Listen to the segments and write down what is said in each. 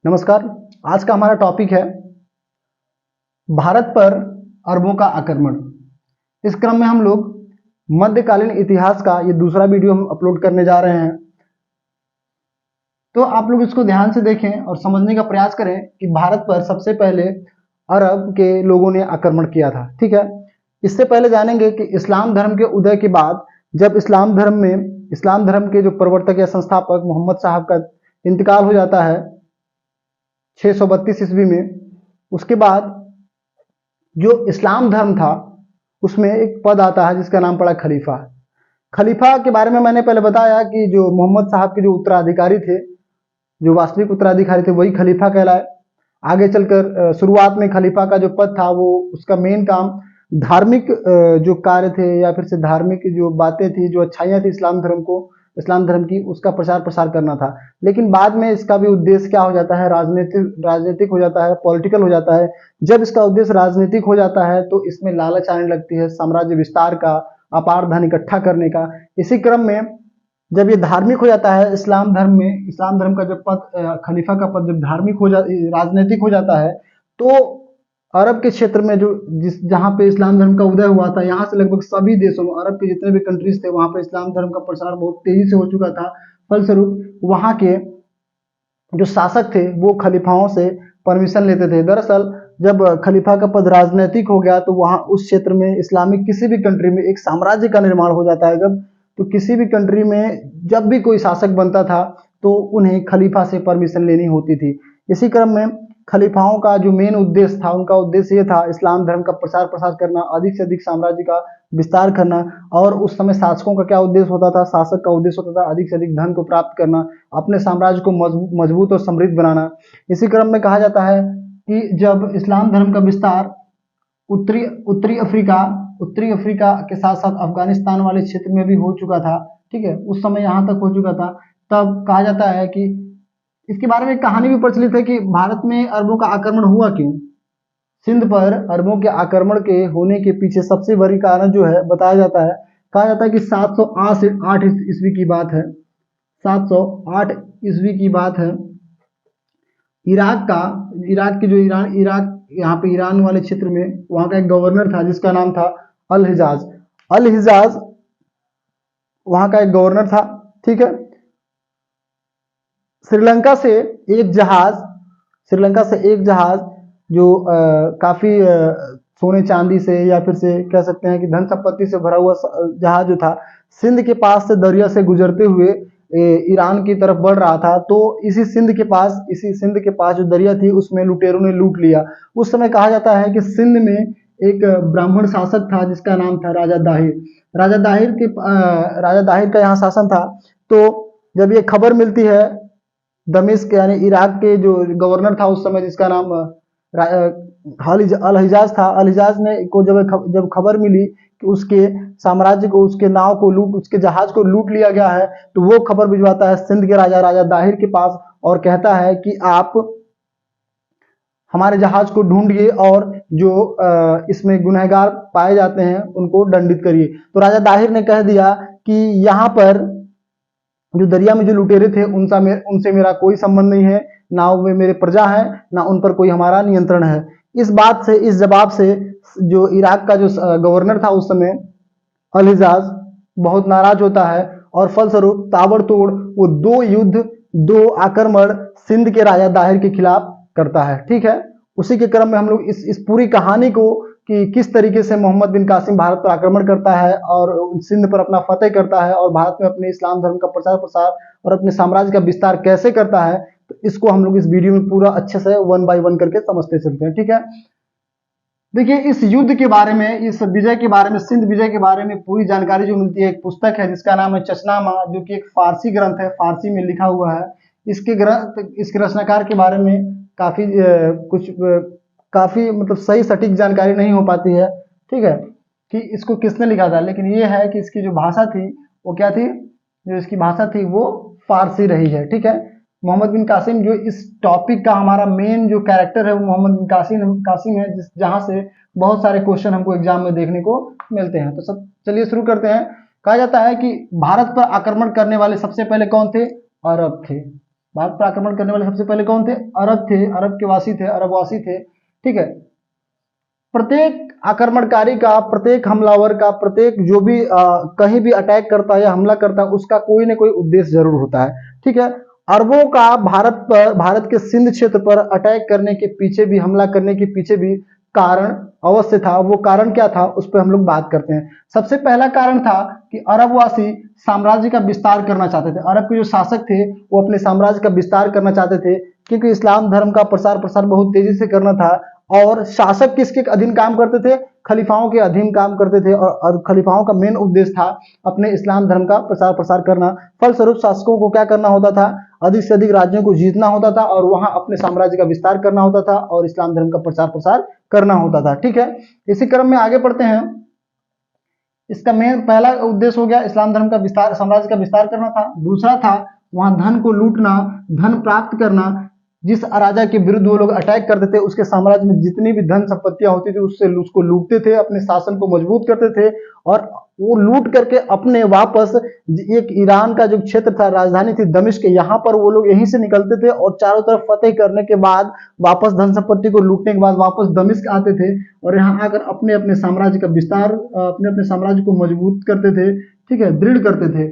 नमस्कार। आज का हमारा टॉपिक है भारत पर अरबों का आक्रमण। इस क्रम में हम लोग मध्यकालीन इतिहास का ये दूसरा वीडियो हम अपलोड करने जा रहे हैं, तो आप लोग इसको ध्यान से देखें और समझने का प्रयास करें कि भारत पर सबसे पहले अरब के लोगों ने आक्रमण किया था। ठीक है, इससे पहले जानेंगे कि इस्लाम धर्म के उदय के बाद जब इस्लाम धर्म के जो प्रवर्तक या संस्थापक मोहम्मद साहब का इंतकाल हो जाता है 632 ईस्वी में, उसके बाद जो इस्लाम धर्म था उसमें एक पद आता है जिसका नाम पड़ा खलीफा। खलीफा के बारे में मैंने पहले बताया कि जो मोहम्मद साहब के जो उत्तराधिकारी थे, जो वास्तविक उत्तराधिकारी थे, वही खलीफा कहलाए। आगे चलकर शुरुआत में खलीफा का जो पद था वो उसका मेन काम धार्मिक जो कार्य थे या फिर से धार्मिक जो बातें थी, जो अच्छाइयाँ थी इस्लाम धर्म की, उसका प्रचार प्रसार करना था। लेकिन बाद में इसका भी उद्देश्य क्या हो जाता है, राजनीतिक हो जाता है, पॉलिटिकल हो जाता है। जब इसका उद्देश्य राजनीतिक हो जाता है तो इसमें लालच आने लगती है साम्राज्य विस्तार का, अपार धन इकट्ठा करने का। इसी क्रम में जब ये धार्मिक हो जाता है इस्लाम धर्म का जब पद खलीफा का पद जब राजनीतिक हो जाता है, तो अरब के क्षेत्र में जहाँ पे इस्लाम धर्म का उदय हुआ था, यहाँ से लगभग सभी देशों में, अरब के जितने भी कंट्रीज थे, वहाँ पे इस्लाम धर्म का प्रसार बहुत तेजी से हो चुका था। फलस्वरूप वहाँ के जो शासक थे वो खलीफाओं से परमिशन लेते थे। दरअसल जब खलीफा का पद राजनीतिक हो गया तो वहाँ उस क्षेत्र में इस्लामिक किसी भी कंट्री में एक साम्राज्य का निर्माण हो जाता है। जब तो किसी भी कंट्री में जब भी कोई शासक बनता था तो उन्हें खलीफा से परमिशन लेनी होती थी। इसी क्रम में खलीफाओं का जो मेन उद्देश्य था, उनका उद्देश्य ये था इस्लाम धर्म का प्रचार प्रसार करना, अधिक से अधिक साम्राज्य का विस्तार करना। और उस समय शासकों का क्या उद्देश्य होता था, शासक का उद्देश्य होता था अधिक से अधिक धन को प्राप्त करना, अपने साम्राज्य को मजबूत और समृद्ध बनाना। इसी क्रम में कहा जाता है कि जब इस्लाम धर्म का विस्तार उत्तरी अफ्रीका के साथ साथ अफगानिस्तान वाले क्षेत्र में भी हो चुका था, ठीक है, उस समय यहाँ तक हो चुका था, तब कहा जाता है कि इसके बारे में कहानी भी प्रचलित है कि भारत में अरबों का आक्रमण हुआ क्यों। सिंध पर अरबों के आक्रमण के होने के पीछे सबसे बड़ी कारण जो है बताया जाता है, कहा जाता है कि 708 ईस्वी की बात है। 708 ईस्वी की बात है। इराक की जो इराक यहाँ पे ईरान वाले क्षेत्र में वहाँ का एक गवर्नर था जिसका नाम था अल हिजाज वहाँ का एक गवर्नर था। ठीक है, श्रीलंका से एक जहाज जो काफी सोने चांदी से या फिर से कह सकते हैं कि धन संपत्ति से भरा हुआ जहाज जो था, सिंध के पास से दरिया से गुजरते हुए ईरान की तरफ बढ़ रहा था। तो इसी सिंध के पास जो दरिया थी उसमें लुटेरों ने लूट लिया। उस समय कहा जाता है कि सिंध में एक ब्राह्मण शासक था जिसका नाम था राजा दाहिर का यहाँ शासन था। तो जब ये खबर मिलती है दमिश्क यानी इराक के जो गवर्नर था उस समय, जिसका नाम अल हिजाज ने को जब खबर मिली कि उसके साम्राज्य को, उसके जहाज को लूट लिया गया है, तो वो खबर भिजवाता है सिंध के राजा दाहिर के पास और कहता है कि आप हमारे जहाज को ढूंढिए और जो इसमें गुनहगार पाए जाते हैं उनको दंडित करिए। तो राजा दाहिर ने कह दिया कि यहाँ पर जो दरिया में जो लुटेरे थे उनसे मेरा कोई संबंध नहीं है, ना वे मेरे प्रजा है, ना उन पर कोई हमारा नियंत्रण है। इस जवाब से जो इराक का जो गवर्नर था उस समय अल हिजाज बहुत नाराज होता है और फलस्वरूप ताबड़तोड़ वो दो आक्रमण सिंध के राजा दाहिर के खिलाफ करता है। ठीक है, उसी के क्रम में हम लोग इस पूरी कहानी को कि किस तरीके से मोहम्मद बिन कासिम भारत पर आक्रमण करता है और सिंध पर अपना फतेह करता है और भारत में अपने इस्लाम धर्म का प्रचार प्रसार और अपने साम्राज्य का विस्तार कैसे करता है, तो इसको हम लोग इस वीडियो में पूरा अच्छे से 1 बाय 1 करके समझते चलते हैं। ठीक है, देखिए इस युद्ध के बारे में, इस विजय के बारे में, सिंध विजय के बारे में पूरी जानकारी जो मिलती है, एक पुस्तक है जिसका नाम है चचनामा, जो कि एक फारसी ग्रंथ है, फारसी में लिखा हुआ है। इसके रचनाकार के बारे में काफी मतलब सही सटीक जानकारी नहीं हो पाती है, ठीक है, कि इसको किसने लिखा था। लेकिन ये है कि इसकी जो भाषा थी वो क्या थी, जो इसकी भाषा थी वो फारसी रही है। ठीक है, मोहम्मद बिन कासिम, जो इस टॉपिक का हमारा मेन जो कैरेक्टर है वो मोहम्मद बिन कासिम है, जहाँ से बहुत सारे क्वेश्चन हमको एग्जाम में देखने को मिलते हैं। तो चलिए शुरू करते हैं। कहा जाता है कि भारत पर आक्रमण करने वाले सबसे पहले कौन थे, अरब थे। भारत पर आक्रमण करने वाले सबसे पहले कौन थे? अरब थे, अरब के वासी थे, अरबवासी थे। ठीक है, प्रत्येक आक्रमणकारी का, प्रत्येक हमलावर का, प्रत्येक जो भी कहीं भी अटैक करता है या हमला करता है, उसका कोई ना कोई उद्देश्य जरूर होता है। ठीक है, अरबों का भारत पर, भारत के सिंध क्षेत्र पर अटैक करने के पीछे भी, हमला करने के पीछे भी कारण अवश्य था। वो कारण क्या था, उस पर हम लोग बात करते हैं। सबसे पहला कारण था कि अरबवासी साम्राज्य का विस्तार करना चाहते थे। अरब के जो शासक थे वो अपने साम्राज्य का विस्तार करना चाहते थे, क्योंकि इस्लाम धर्म का प्रसार प्रसार बहुत तेजी से करना था। और शासक किसके अधीन काम करते थे? खलीफाओं के अधीन काम करते थे। और खलीफाओं का मेन उद्देश्य था अपने इस्लाम धर्म का प्रसार प्रसार करना। फलस्वरूप शासकों को क्या करना होता था? अधिक से अधिक राज्यों को जीतना होता था और वहां अपने साम्राज्य का विस्तार करना होता था और इस्लाम धर्म का प्रचार प्रसार करना होता था। ठीक है, इसी क्रम में आगे बढ़ते हैं। इसका मेन पहला उद्देश्य हो गया इस्लाम धर्म का विस्तार, साम्राज्य का विस्तार करना था। दूसरा था वहां धन को लूटना, धन प्राप्त करना। जिस राजा के विरुद्ध वो लोग अटैक करते थे, उसके साम्राज्य में जितनी भी धन संपत्तियां होती थी उससे उसको लूटते थे, अपने शासन को मजबूत करते थे। और वो लूट करके अपने वापस, एक ईरान का जो क्षेत्र था, राजधानी थी दमिश्क, यहाँ पर वो लोग यहीं से निकलते थे और चारों तरफ फतेह करने के बाद, वापस धन संपत्ति को लूटने के बाद वापस दमिश्क आते थे और यहाँ आकर अपने अपने साम्राज्य का विस्तार, अपने अपने साम्राज्य को मजबूत करते थे। ठीक है, दृढ़ करते थे,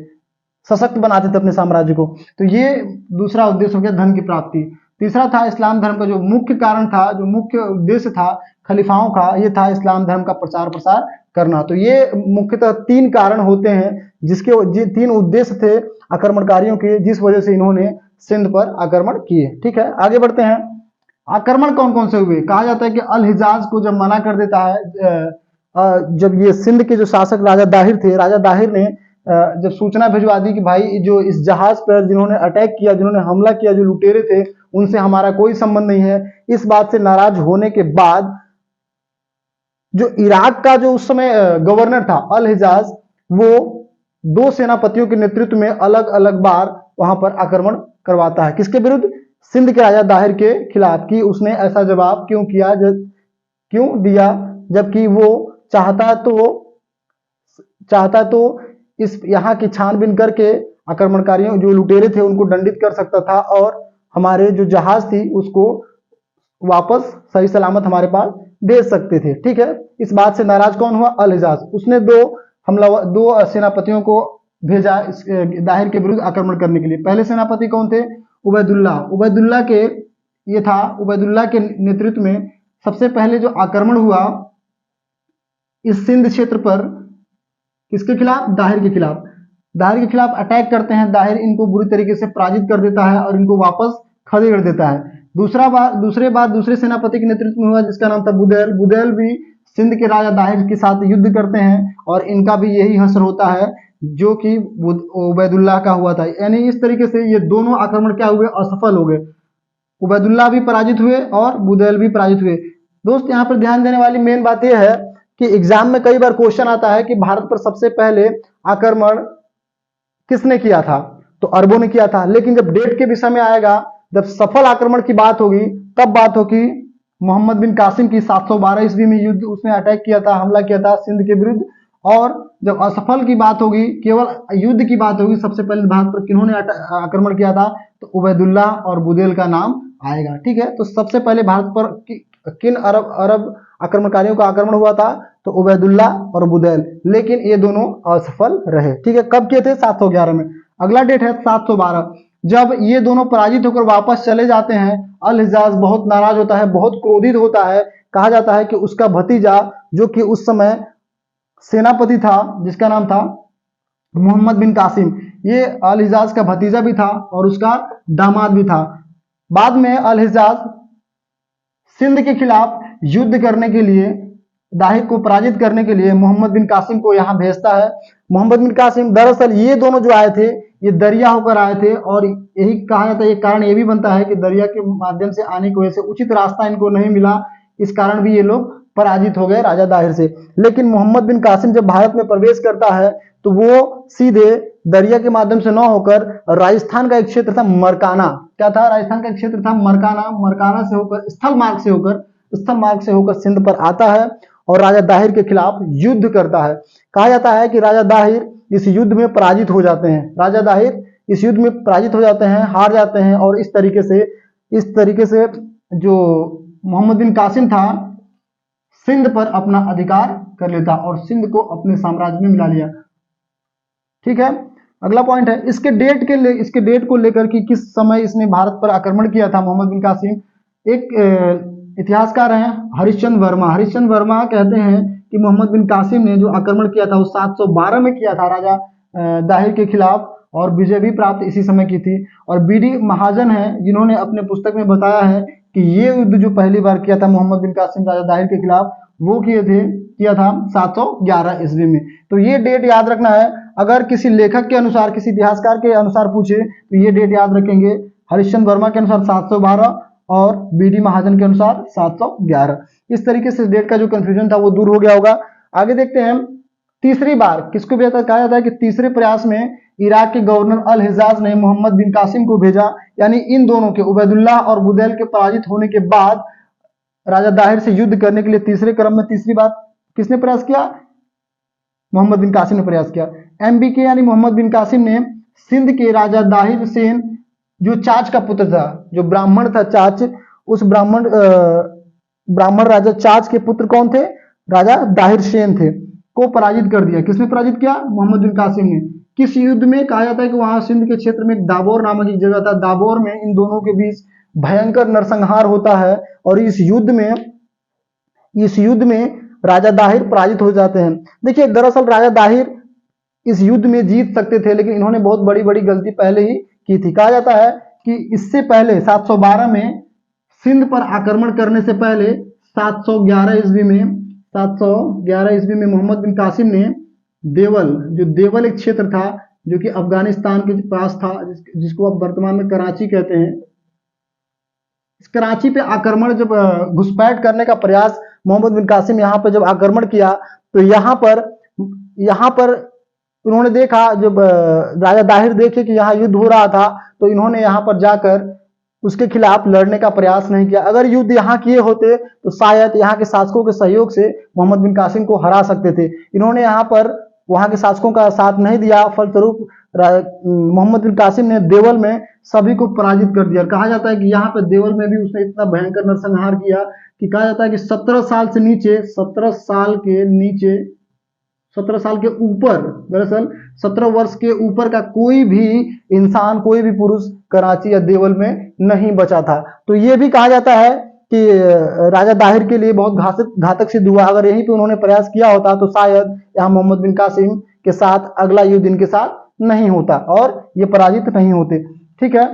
सशक्त बनाते थे अपने साम्राज्य को। तो ये दूसरा उद्देश्य हो गया धन की प्राप्ति। तीसरा था इस्लाम धर्म का जो मुख्य कारण था, जो मुख्य उद्देश्य था खलीफाओं का, ये था इस्लाम धर्म का प्रचार प्रसार करना। तो ये मुख्यतः तीन कारण होते हैं, जिसके तीन उद्देश्य थे आक्रमणकारियों के, जिस वजह से इन्होंने सिंध पर आक्रमण किए। ठीक है, आगे बढ़ते हैं। आक्रमण कौन कौन से हुए? कहा जाता है कि अल हिजाज को जब मना कर देता है, जब ये सिंध के जो शासक राजा दाहिर थे, राजा दाहिर ने जब सूचना भिजवा दी कि भाई जो इस जहाज पर जिन्होंने अटैक किया, जिन्होंने हमला किया, जो लुटेरे थे, उनसे हमारा कोई संबंध नहीं है। इस बात से नाराज होने के बाद जो इराक का जो उस समय गवर्नर था अल हिजाज, वो दो सेनापतियों के नेतृत्व में अलग अलग बार वहां पर आक्रमण करवाता है। किसके विरुद्ध? सिंध के राजा दाहिर के खिलाफ। कि उसने ऐसा जवाब क्यों किया, क्यों दिया, जबकि वो चाहता तो इस यहाँ की छानबीन करके आक्रमणकारियों, जो लुटेरे थे, उनको दंडित कर सकता था और हमारे जो जहाज थी उसको वापस सही सलामत हमारे पास भेज सकते थे। ठीक है, इस बात से नाराज कौन हुआ? अल हिजाज। उसने दो सेनापतियों को भेजा इस दाहिर के विरुद्ध आक्रमण करने के लिए। पहले सेनापति कौन थे? उबैदुल्ला। उबैदुल्ला के नेतृत्व में सबसे पहले जो आक्रमण हुआ इस सिंध क्षेत्र पर, किसके खिलाफ? दाहिर के खिलाफ। दाहिर के खिलाफ अटैक करते हैं। दाहिर इनको बुरी तरीके से पराजित कर देता है और इनको वापस खदेड़ देता है। दूसरे सेनापति के नेतृत्व में हुआ जिसका नाम था बुदैल। बुदैल भी सिंध के राजा दाहिर के साथ युद्ध करते हैं और इनका भी यही हश्र होता है जो कि उबैदुल्लाह का हुआ था। यानी इस तरीके से ये दोनों आक्रमण क्या हुए? असफल हो गए। उबैदुल्लाह भी पराजित हुए और बुदैल भी पराजित हुए। दोस्त, यहाँ पर ध्यान देने वाली मेन बात यह है कि एग्जाम में कई बार क्वेश्चन आता है कि भारत पर सबसे पहले आक्रमण किसने किया था? तो अरबों ने किया था। लेकिन जब डेट के विषय में आएगा, जब सफल आक्रमण की बात होगी, तब बात होगी मोहम्मद बिन कासिम की। 712 ईस्वी में युद्ध, उसने अटैक किया था, हमला किया था सिंध के विरुद्ध। और जब असफल की बात होगी, केवल युद्ध की बात होगी, सबसे पहले भारत पर किन्होंने आक्रमण किया था? तो उबैदुल्लाह और बुदैल का नाम आएगा। ठीक है, तो सबसे पहले भारत पर किन अरब आक्रमणकारियों का आक्रमण हुआ था? तो उबैदुल्ला और बुदैल। लेकिन ये दोनों असफल रहे। ठीक है, कब किए थे? 711 में। अगला डेट है 712। जब ये दोनों पराजित होकर वापस चले जाते हैं, अल हिजाज बहुत नाराज होता है, बहुत क्रोधित होता है। कहा जाता है कि उसका भतीजा, जो कि उस समय सेनापति था, जिसका नाम था मोहम्मद बिन कासिम, ये अल हिजाज का भतीजा भी था और उसका दामाद भी था। बाद में अल हिजाज सिंध के खिलाफ युद्ध करने के लिए, दाहिर को पराजित करने के लिए मोहम्मद बिन कासिम को यहां भेजता है। मोहम्मद बिन कासिम, दरअसल ये दोनों जो आए थे, ये दरिया होकर आए थे और यही कहा जाता है, ये कारण ये भी बनता है कि दरिया के माध्यम से आने की वजह से उचित रास्ता इनको नहीं मिला, इस कारण भी ये लोग पराजित हो गए राजा दाहिर से। लेकिन मोहम्मद बिन कासिम जब भारत में प्रवेश करता है तो वो सीधे दरिया के माध्यम से न होकर राजस्थान का एक क्षेत्र था मरकाना। क्या था? राजस्थान का एक क्षेत्र था मरकाना। मरकाना से होकर स्थल मार्ग से होकर सिंध पर आता है और राजा दाहिर के खिलाफ युद्ध करता है। कहा जाता है कि राजा दाहिर इस युद्ध में पराजित हो जाते हैं। राजा दाहिर इस युद्ध में पराजित हो जाते हैं, हार जाते हैं, और इस तरीके से जो मोहम्मद बिन कासिम था सिंध पर अपना अधिकार कर लेता और सिंध को अपने साम्राज्य में मिला लिया। ठीक है, अगला पॉइंट है इसके डेट को लेकर कि किस समय इसने भारत पर आक्रमण किया था मोहम्मद बिन कासिम। एक इतिहासकार हैं हरिश्चंद्र वर्मा कहते हैं कि मोहम्मद बिन कासिम ने जो आक्रमण किया था वो 712 में किया था राजा दाहिर के खिलाफ, और विजय भी प्राप्त इसी समय की थी। और बीडी महाजन है जिन्होंने अपने पुस्तक में बताया है कि ये युद्ध जो पहली बार किया था मोहम्मद बिन कासिम राजा दाहिर के खिलाफ वो किया था 711 ईस्वी में। तो ये डेट याद रखना है। अगर किसी लेखक के अनुसार, किसी इतिहासकार के अनुसार पूछे तो ये डेट याद रखेंगे। हरिश्चंद्र वर्मा के अनुसार 712 और बीडी महाजन के अनुसार 711। इस तरीके से डेट का जो कंफ्यूजन था वो दूर हो गया होगा। आगे देखते हैं, तीसरी बार किसको कहा जाता है कि तीसरे प्रयास में इराक के गवर्नर अल हिजाज ने मोहम्मद बिन कासिम को भेजा। यानी इन दोनों के, उबैदुल्लाह और बुदैल के पराजित होने के बाद राजा दाहिर से युद्ध करने के लिए तीसरे क्रम में तीसरी बार किसने प्रयास किया? मोहम्मद बिन कासिम ने प्रयास किया। एमबीके यानी मोहम्मद बिन कासिम ने सिंध के राजा दाहिर सेन जो चाच का पुत्र था, जो ब्राह्मण था चाच, उस ब्राह्मण राजा चाच के पुत्र कौन थे? राजा दाहिर सेन थे, को पराजित कर दिया। किसने पराजित किया? मोहम्मद बिन कासिम ने। किस युद्ध में? कहा जाता है कि वहां सिंध के क्षेत्र में दाबोर नामक एक जगह था, दाबोर में इन दोनों के बीच भयंकर नरसंहार होता है और इस युद्ध में राजा दाहिर पराजित हो जाते हैं। देखिए, दरअसल राजा दाहिर इस युद्ध में जीत सकते थे, लेकिन इन्होंने बहुत बड़ी बड़ी गलती पहले ही की थी। कहा जाता है कि इससे पहले 712 में सिंध पर आक्रमण करने से पहले 711 ईस्वी में मोहम्मद बिन कासिम ने देवल एक क्षेत्र था जो कि अफगानिस्तान के पास था, जिसको अब वर्तमान में कराची कहते हैं। इस कराची पे आक्रमण, जब घुसपैठ करने का प्रयास मोहम्मद बिन कासिम यहाँ पे जब आक्रमण किया तो यहाँ पर उन्होंने देखा, जब राजा दाहिर देखे कि यहाँ युद्ध हो रहा था तो इन्होंने यहाँ पर जाकर उसके खिलाफ लड़ने का प्रयास नहीं किया। अगर युद्ध यहाँ किए होते तो शायद यहाँ के शासकों के सहयोग से मोहम्मद बिन कासिम को हरा सकते थे। इन्होंने यहाँ पर वहाँ के शासकों का साथ नहीं दिया, फलस्वरूप मोहम्मद बिन कासिम ने देवल में सभी को पराजित कर दिया। कहा जाता है कि यहाँ पे देवल में भी उसने इतना भयंकर नरसंहार किया कि कहा जाता है कि 17 साल के ऊपर, दरअसल 17 वर्ष के ऊपर का कोई भी इंसान, कोई भी पुरुष कराची या देवल में नहीं बचा था। तो ये भी कहा जाता है कि राजा दाहिर के लिए बहुत घातक सिद्ध हुआ। अगर यहीं पे उन्होंने प्रयास किया होता तो शायद यहाँ मोहम्मद बिन कासिम के साथ अगला युद्ध इनके साथ नहीं होता और ये पराजित नहीं होते। ठीक है,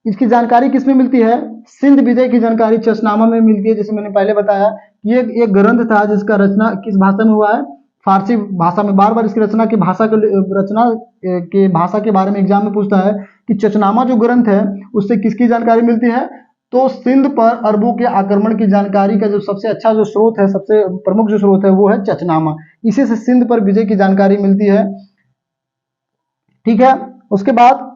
इसकी जानकारी किसमें मिलती है? सिंध विजय की जानकारी चचनामा में मिलती है। जैसे मैंने पहले बताया, ये एक ग्रंथ था जिसका रचना किस भाषा में हुआ है? फारसी भाषा में। बार बार इसकी रचना के भाषा के बारे में एग्जाम में पूछता है कि चचनामा जो ग्रंथ है उससे किसकी जानकारी मिलती है? तो सिंध पर अरबों के आक्रमण की जानकारी का जो सबसे अच्छा जो स्रोत है, सबसे प्रमुख जो स्रोत है वो है चचनामा। इसी से सिंध पर विजय की जानकारी मिलती है। ठीक है, उसके बाद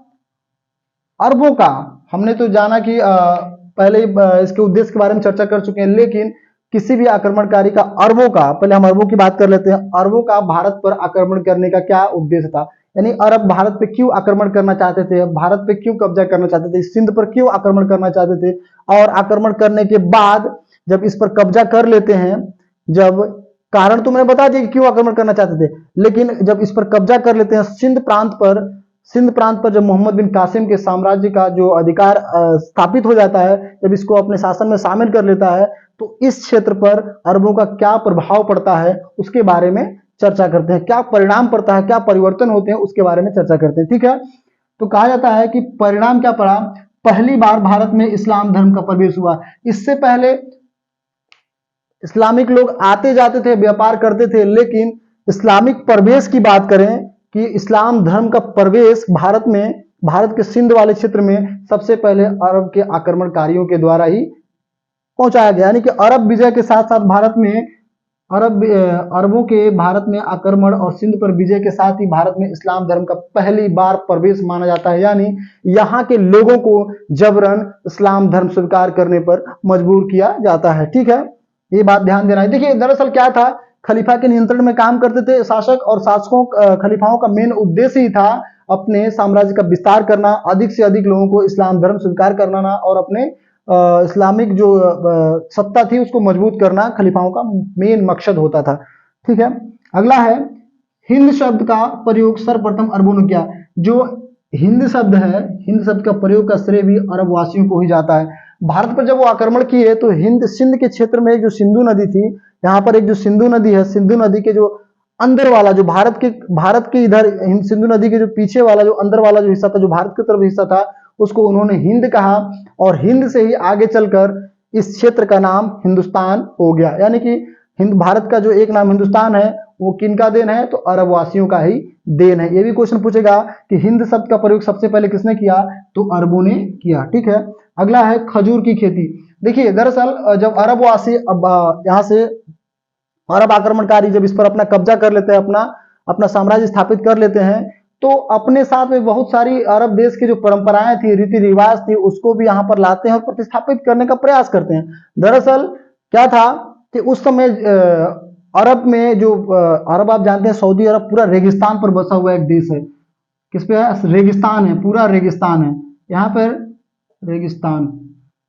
अरबों का हमने तो जाना कि पहले इसके उद्देश्य के बारे में चर्चा कर चुके हैं, लेकिन किसी भी आक्रमणकारी का अरबों का, पहले हम अरबों की बात कर लेते हैं। अरबों का भारत पर आक्रमण करने का क्या उद्देश्य था? यानी अरब भारत पे क्यों आक्रमण करना चाहते थे, भारत पे क्यों कब्जा करना चाहते थे, सिंध पर क्यों आक्रमण करना चाहते थे, और आक्रमण करने के बाद जब इस पर कब्जा कर लेते हैं, जब कारण तो मैंने बता दिया कि क्यों आक्रमण करना चाहते थे, लेकिन जब इस पर कब्जा कर लेते हैं सिंध प्रांत पर जब मोहम्मद बिन कासिम के साम्राज्य का जो अधिकार स्थापित हो जाता है, जब इसको अपने शासन में शामिल कर लेता है, तो इस क्षेत्र पर अरबों का क्या प्रभाव पड़ता है उसके बारे में चर्चा करते हैं। क्या परिणाम पड़ता है, क्या परिवर्तन होते हैं उसके बारे में चर्चा करते हैं। ठीक है, तो कहा जाता है कि परिणाम क्या पड़ा? पहली बार भारत में इस्लाम धर्म का प्रवेश हुआ। इससे पहले इस्लामिक लोग आते जाते थे, व्यापार करते थे, लेकिन इस्लामिक प्रवेश की बात करें कि इस्लाम धर्म का प्रवेश भारत के सिंध वाले क्षेत्र में सबसे पहले अरब के आक्रमणकारियों के द्वारा ही पहुंचाया गया। यानी कि अरब विजय के साथ साथ अरबों के भारत में आक्रमण और सिंध पर विजय के साथ ही भारत में इस्लाम धर्म का पहली बार प्रवेश माना जाता है। यानी यहाँ के लोगों को जबरन इस्लाम धर्म स्वीकार करने पर मजबूर किया जाता है। ठीक है, ये बात ध्यान देना है। देखिए, दरअसल क्या था, खलीफा के नियंत्रण में काम करते थे शासक, और खलीफाओं का मेन उद्देश्य ही था अपने साम्राज्य का विस्तार करना, अधिक से अधिक लोगों को इस्लाम धर्म स्वीकार कराना और अपने इस्लामिक जो सत्ता थी उसको मजबूत करना खलीफाओं का मेन मकसद होता था। ठीक है, अगला है हिंद शब्द का प्रयोग सर्वप्रथम अरबों ने किया। जो हिंद शब्द है, हिंद शब्द का प्रयोग का श्रेय भी अरब वासियों को ही जाता है। भारत पर जब वो आक्रमण किए तो हिंद सिंध के क्षेत्र में एक जो सिंधु नदी थी, यहाँ पर एक जो सिंधु नदी है, सिंधु नदी के जो अंदर वाला जो भारत के इधर सिंधु नदी के जो पीछे वाला जो अंदर वाला जो हिस्सा था, जो भारत की तरफ हिस्सा था, उसको उन्होंने हिंद कहा और हिंद से ही आगे चलकर इस क्षेत्र का नाम हिंदुस्तान हो गया। यानी कि हिंद भारत का जो एक नाम हिंदुस्तान है वो किनका देन है, तो अरब वासियों का ही देन है। ये भी क्वेश्चन पूछेगा कि हिंद शब्द का प्रयोग सबसे पहले किसने किया, तो अरबों ने किया। ठीक है, अगला है खजूर की खेती। देखिए दरअसल जब अरब वासी यहाँ से अरब आक्रमणकारी जब इस पर अपना कब्जा कर लेते हैं, अपना साम्राज्य स्थापित कर लेते हैं, तो अपने साथ में बहुत सारी अरब देश की जो परंपराएं थी, रीति रिवाज थी, उसको भी यहाँ पर लाते हैं और प्रतिस्थापित करने का प्रयास करते हैं। दरअसल क्या था कि उस समय अरब में जो अरब आप जानते हैं सऊदी अरब पूरा रेगिस्तान पर बसा हुआ एक देश है। किस पे है, रेगिस्तान है, पूरा रेगिस्तान है। यहाँ पर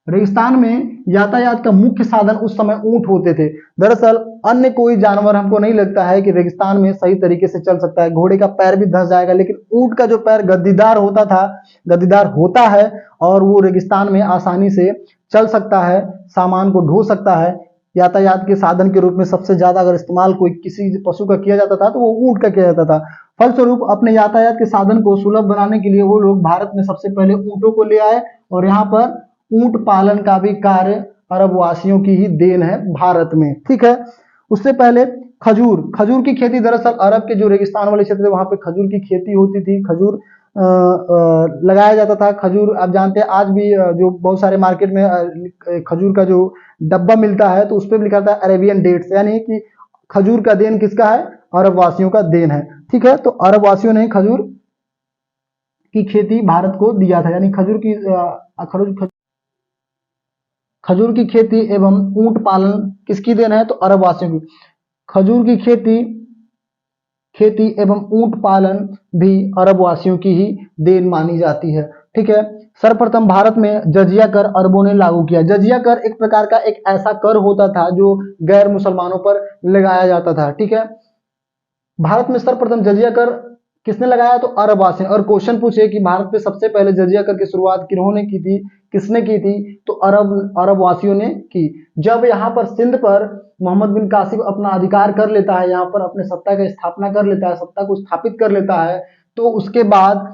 रेगिस्तान में यातायात का मुख्य साधन उस समय ऊंट होते थे। दरअसल अन्य कोई जानवर हमको नहीं लगता है कि रेगिस्तान में सही तरीके से चल सकता है। घोड़े का पैर भी धंस जाएगा, लेकिन ऊंट का जो पैर गद्दीदार होता है और वो रेगिस्तान में आसानी से चल सकता है, सामान को ढो सकता है। यातायात के साधन के रूप में सबसे ज्यादा अगर इस्तेमाल कोई किसी पशु का किया जाता था तो वो ऊंट का किया जाता था। फलस्वरूप अपने यातायात के साधन को सुलभ बनाने के लिए वो लोग भारत में सबसे पहले ऊंटों को ले आए और यहाँ पर ऊंट पालन का भी कार्य अरब वासियों की ही देन है भारत में। ठीक है, उससे पहले खजूर की खेती, दरअसल अरब के जो रेगिस्तान वाले क्षेत्र थे वहां पे खजूर की खेती होती थी, खजूर लगाया जाता था। खजूर आप जानते हैं आज भी जो बहुत सारे मार्केट में खजूर का जो डब्बा मिलता है तो उस पर लिखा था अरेबियन डेट्स, यानी कि खजूर का देन किसका है, अरब वासियों का देन है। ठीक है, तो अरब वासियों ने खजूर की खेती भारत को दिया था, यानी खजूर की खेती एवं ऊंट पालन किसकी देन है, तो अरब वासियों की। खजूर की खेती एवं ऊंट पालन भी अरब वासियों की ही देन मानी जाती है। ठीक है, सर्वप्रथम भारत में जजिया कर अरबों ने लागू किया। जजिया कर एक प्रकार का एक ऐसा कर होता था जो गैर मुसलमानों पर लगाया जाता था। ठीक है, भारत में सर्वप्रथम जजिया कर किसने लगाया, तो अरब वासी। और क्वेश्चन पूछे कि भारत में सबसे पहले जजिया कर की शुरुआत किन्होंने की थी, किसने की थी, तो अरब वासियों ने की। जब यहाँ पर सिंध पर मोहम्मद बिन कासिम अपना अधिकार कर लेता है, यहाँ पर अपने सत्ता की स्थापना कर लेता है, सत्ता को स्थापित कर लेता है, तो उसके बाद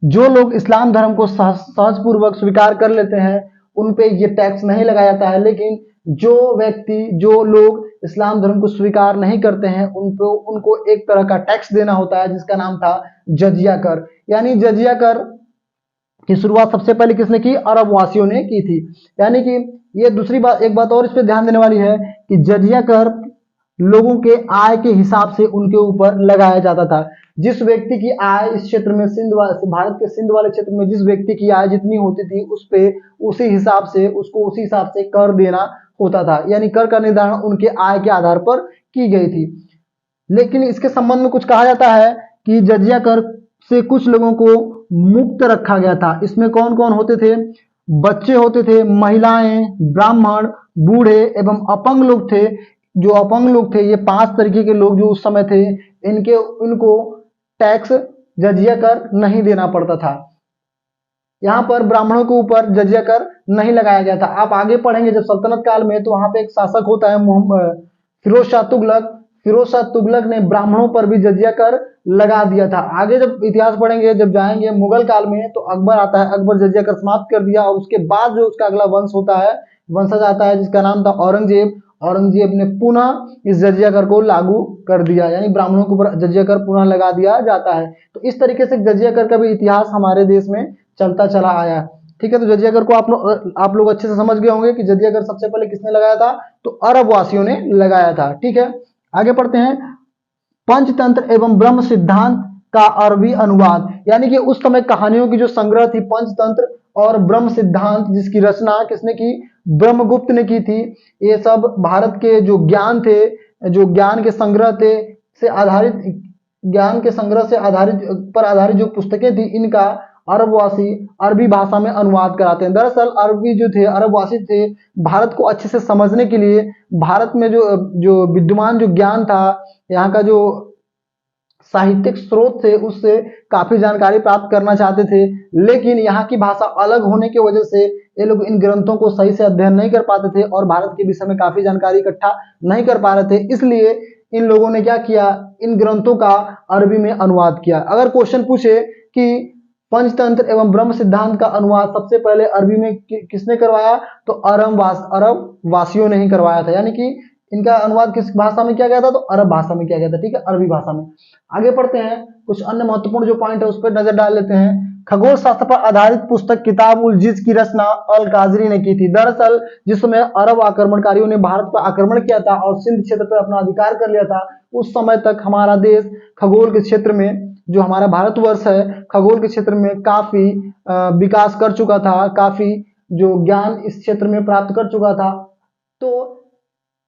जो लोग इस्लाम धर्म को सहजपूर्वक स्वीकार कर लेते हैं उन पे ये टैक्स नहीं लगाया जाता है, लेकिन जो लोग इस्लाम धर्म को स्वीकार नहीं करते हैं उनको एक तरह का टैक्स देना होता है जिसका नाम था जजिया कर। यानी जजिया कर की शुरुआत सबसे पहले किसने की, अरब वासियों ने की थी। यानी कि ये दूसरी बात, एक बात और इस पे ध्यान देने वाली है कि जजिया कर लोगों के आय के हिसाब से उनके ऊपर लगाया जाता था। जिस व्यक्ति की आय इस क्षेत्र में भारत के सिंध वाले क्षेत्र में जिस व्यक्ति की आय जितनी होती थी उस पे उसी हिसाब से कर देना होता था, यानी कर का निर्धारण उनके आय के आधार पर की गई थी। लेकिन इसके संबंध में कुछ कहा जाता है कि जजिया कर से कुछ लोगों को मुक्त रखा गया था। इसमें कौन कौन होते थे, बच्चे होते थे, महिलाएं, ब्राह्मण, बूढ़े एवं अपंग लोग थे। जो अपंग लोग थे, ये 5 तरीके के लोग जो उस समय थे, इनको टैक्स जजिया कर नहीं देना पड़ता था। यहाँ पर ब्राह्मणों के ऊपर जजिया कर नहीं लगाया गया था। आप आगे पढ़ेंगे जब सल्तनत काल में, तो वहां पे एक शासक होता है फिरोज शाह तुगलक ने ब्राह्मणों पर भी जजिया कर लगा दिया था। आगे जब इतिहास पढ़ेंगे, जब जाएंगे मुगल काल में, तो अकबर आता है, अकबर जजिया कर समाप्त कर दिया और उसके बाद जो उसका अगला वंशज आता है जिसका नाम था औरंगजेब ने पुनः इस जजिया कर को लागू कर दिया, यानी ब्राह्मणों के ऊपर जजिया कर पुनः लगा दिया जाता है। तो इस तरीके से जजिया कर का भी इतिहास हमारे देश में चलता चला आया। ठीक है, तो जजिया कर को आप लोग अच्छे से समझ गए होंगे कि जजिया कर सबसे पहले किसने लगाया था, तो अरब वासियों ने लगाया था। ठीक है, आगे पढ़ते हैं। पंचतंत्र एवं ब्रह्म सिद्धांत का अरबी अनुवाद, यानी कि उस समय कहानियों की जो संग्रह थी पंचतंत्र और ब्रह्म सिद्धांत, जिसकी रचना किसने की, ब्रह्मगुप्त ने की थी। ये सब भारत के जो ज्ञान थे, जो ज्ञान के संग्रह थे से आधारित ज्ञान के संग्रह से आधारित जो पुस्तकें थी, इनका अरबवासी अरबी भाषा में अनुवाद कराते हैं। दरअसल अरबी जो थे, अरबवासी थे, भारत को अच्छे से समझने के लिए भारत में जो जो विद्यमान जो ज्ञान था, यहाँ का जो साहित्यिक स्रोत थे, उससे काफी जानकारी प्राप्त करना चाहते थे। लेकिन यहाँ की भाषा अलग होने की वजह से ये लोग इन ग्रंथों को सही से अध्ययन नहीं कर पाते थे और भारत के विषय में काफी जानकारी इकट्ठा नहीं कर पा रहे थे। इसलिए इन लोगों ने क्या किया, इन ग्रंथों का अरबी में अनुवाद किया। अगर क्वेश्चन पूछे कि पंचतंत्र एवं ब्रह्म सिद्धांत का अनुवाद सबसे पहले अरबी में किसने करवाया, तो अरब वासियों ने ही करवाया था। यानी कि इनका अनुवाद किस भाषा में किया गया था, तो अरब भाषा में किया गया था। ठीक है, अरबी भाषा में। आगे पढ़ते हैं, कुछ अन्य महत्वपूर्ण जो पॉइंट है उस पर नजर डाल लेते हैं। खगोल शास्त्र पर आधारित पुस्तक किताब उल जिज की रचना अल काजरी ने की थी। दरअसल जिस समय अरब आक्रमणकारियों ने भारत पर आक्रमण किया था और सिंध क्षेत्र पर अपना अधिकार कर लिया था, उस समय तक हमारा देश खगोल के क्षेत्र में, जो हमारा भारतवर्ष है, खगोल के क्षेत्र में काफी विकास कर चुका था, काफी जो ज्ञान इस क्षेत्र में प्राप्त कर चुका था। तो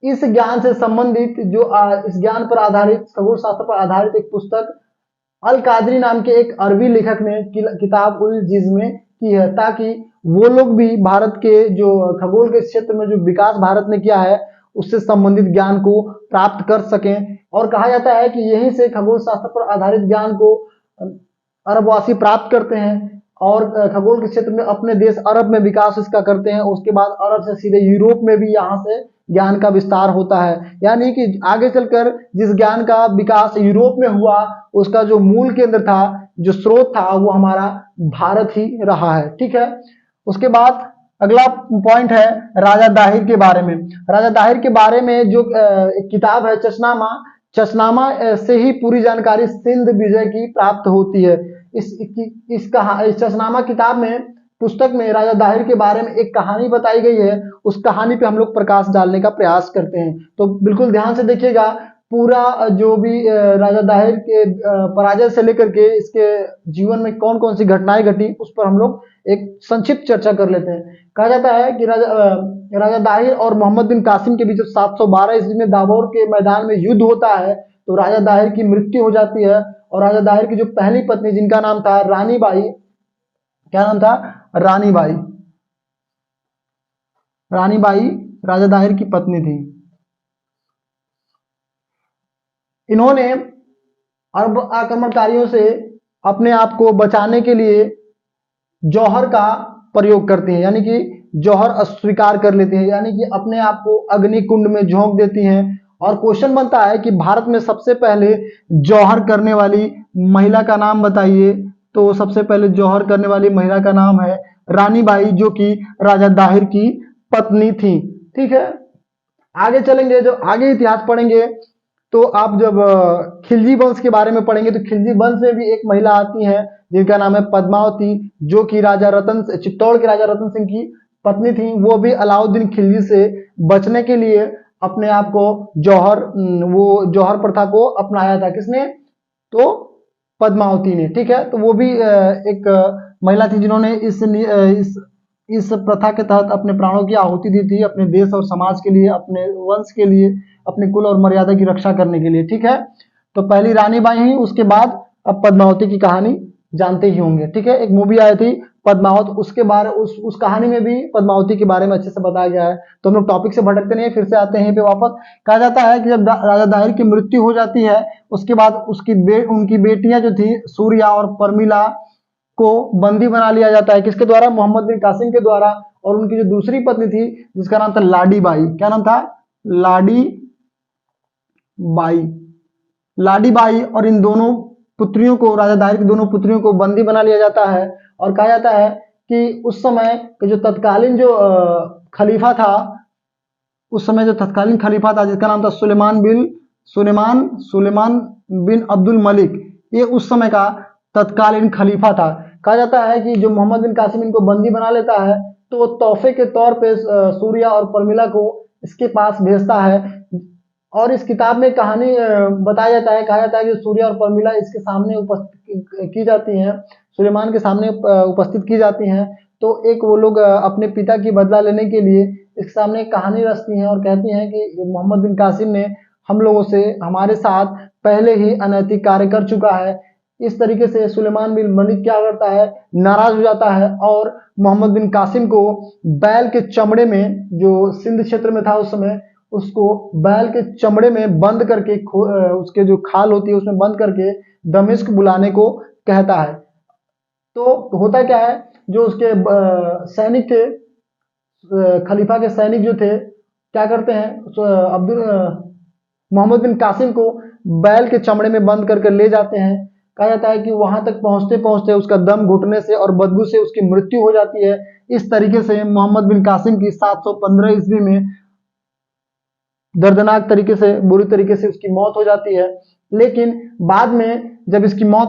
इस ज्ञान से संबंधित जो इस ज्ञान पर आधारित, खगोल शास्त्र पर आधारित एक पुस्तक अल कादरी नाम के एक अरबी लेखक ने किताब उल जिज में की है, ताकि वो लोग भी भारत के जो खगोल के क्षेत्र में जो विकास भारत ने किया है उससे संबंधित ज्ञान को प्राप्त कर सकें। और कहा जाता है कि यहीं से खगोल शास्त्र पर आधारित ज्ञान को अरबवासी प्राप्त करते हैं और खगोल के क्षेत्र में अपने देश अरब में विकास इसका करते हैं। उसके बाद अरब से सीधे यूरोप में भी यहाँ से ज्ञान का विस्तार होता है। यानी कि आगे चलकर जिस ज्ञान का विकास यूरोप में हुआ, उसका जो मूल केंद्र था, जो स्रोत था, वो हमारा भारत ही रहा है। ठीक है, उसके बाद अगला पॉइंट है राजा दाहिर के बारे में। राजा दाहिर के बारे में जो एक किताब है चशनामा, चशनामा से ही पूरी जानकारी सिंध विजय की प्राप्त होती है। इस चशनामा किताब में, पुस्तक में राजा दाहिर के बारे में एक कहानी बताई गई है। उस कहानी पे हम लोग प्रकाश डालने का प्रयास करते हैं, तो बिल्कुल ध्यान से देखिएगा। पूरा जो भी राजा दाहिर के पराजय से लेकर के इसके जीवन में कौन कौन सी घटनाएं घटी, उस पर हम लोग एक संक्षिप्त चर्चा कर लेते हैं। कहा जाता है कि राजा दाहिर और मोहम्मद बिन कासिम के बीच 712 ईस्वी में दाभोर के मैदान में युद्ध होता है, तो राजा दाहिर की मृत्यु हो जाती है। और राजा दाहिर की जो पहली पत्नी, जिनका नाम था रानी बाई, क्या नाम था, रानी बाई, रानी बाई राजा दाहिर की पत्नी थी। इन्होंने अरब आक्रमणकारियों से अपने आप को बचाने के लिए जौहर का प्रयोग करती हैं, यानी कि जौहर अस्वीकार कर लेती हैं, यानी कि अपने आप को अग्नि कुंड में झोंक देती हैं। और क्वेश्चन बनता है कि भारत में सबसे पहले जौहर करने वाली महिला का नाम बताइए। तो सबसे पहले जौहर करने वाली महिला का नाम है रानी बाई, जो कि राजा दाहिर की पत्नी थी। ठीक है, आगे चलेंगे, जब आगे इतिहास पढ़ेंगे तो आप जब खिलजी वंश के बारे में पढ़ेंगे, तो खिलजी वंश में भी एक महिला आती है जिनका नाम है पद्मावती, जो कि चित्तौड़ के राजा रतन सिंह की पत्नी थी। वो भी अलाउद्दीन खिलजी से बचने के लिए अपने आप को जौहर प्रथा को अपनाया था। किसने, तो पद्मावती ने। ठीक है, तो वो भी एक महिला थी जिन्होंने इस प्रथा के तहत अपने प्राणों की आहुति दी थी, अपने देश और समाज के लिए, अपने वंश के लिए, अपने कुल और मर्यादा की रक्षा करने के लिए। ठीक है, तो पहली रानी बाई हुई, उसके बाद अब पद्मावती की कहानी जानते ही होंगे। ठीक है, एक मूवी आई थी पद्मावत, उसके बारे उस कहानी में भी पद्मावती के बारे में अच्छे से बताया गया है। तो हम लोग टॉपिक से भटकते नहीं है, फिर से आते हैं पे वापस। कहा जाता है कि जब राजा दाहिर की मृत्यु हो जाती है, उसके बाद उनकी बेटियां जो थी सूर्या और परमिला को बंदी बना लिया जाता है। किसके द्वारा, मोहम्मद बिन कासिम के द्वारा। और उनकी जो दूसरी पत्नी थी जिसका नाम था लाडी बाई, क्या नाम था, लाडी बाई, लाडी बाई, और इन दोनों पुत्रियों को, राजा दाहिर की दोनों पुत्रियों को बंदी बना लिया जाता है। और कहा जाता है कि उस समय के जो तत्कालीन जो खलीफा था, उस समय जो तत्कालीन खलीफा था जिसका नाम था सुलेमान बिन अब्दुल मलिक, ये उस समय का तत्कालीन खलीफा था। कहा जाता है कि जो मोहम्मद बिन कासिम इनको बंदी बना लेता है, तो वो तोहफे के तौर पे सूर्या और परमिला को इसके पास भेजता है। और इस किताब में कहानी बताया जाता है, कहा जाता है कि सूर्या और परमिला इसके सामने उपस्थित की जाती हैं, सुलेमान के सामने उपस्थित की जाती हैं। तो एक वो लोग अपने पिता की बदला लेने के लिए इसके सामने कहानी रचती हैं और कहती हैं कि मोहम्मद बिन कासिम ने हम लोगों से, हमारे साथ पहले ही अनैतिक कार्य कर चुका है। इस तरीके से सुलेमान बिन मलिक क्या करता है, नाराज हो जाता है और मोहम्मद बिन कासिम को बैल के चमड़े में, जो सिंध क्षेत्र में था उस समय, उसको बैल के चमड़े में बंद करके उसके जो खाल होती है उसमें बंद करके दमिश्क बुलाने को कहता है। तो होता क्या है, जो उसके सैनिक थे, खलीफा के सैनिक जो थे, क्या करते हैं, मोहम्मद बिन कासिम को बैल के चमड़े में बंद करके ले जाते हैं। कहा जाता है कि वहां तक पहुंचते पहुंचते उसका दम घुटने से और बदबू से उसकी मृत्यु हो जाती है। इस तरीके से मोहम्मद बिन कासिम की 715 ईस्वी में दर्दनाक तरीके से, बुरी तरीके से उसकी मौत हो जाती है। लेकिन बाद में जब इसकी मौत हो